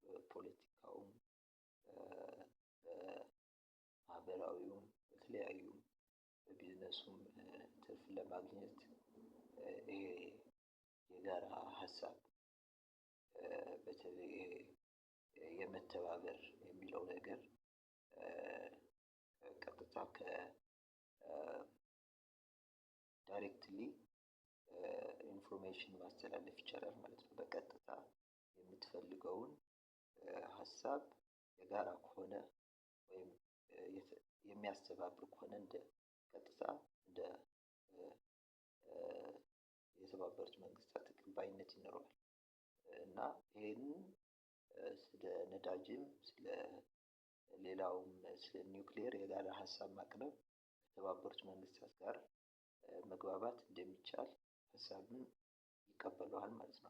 በፖለቲካውም በማህበራዊውም በተለያዩ በቢዝነሱም ትርፍ ለማግኘት ይሄ የጋራ ሀሳብ በተለይ የመተባበር የሚለው ነገር ቀጥታ ዳይሬክትሊ ኢንፎርሜሽን ማስተላለፍ ይቻላል ማለት ነው። በቀጥታ የምትፈልገውን ሀሳብ የጋራ ከሆነ ወይም የሚያስተባብር ከሆነ እንደ ቀጥታ እንደ የተባበሩት መንግስታት ተቀባይነት ይኖረዋል እና ይሄንን ስለ ነዳጅም ስለ ሌላውም ስለ ኒውክሌር የጋራ ሀሳብ ማቅረብ ከተባበሩት መንግስታት ጋር መግባባት እንደሚቻል ሀሳብን ይቀበለዋል ማለት ነው።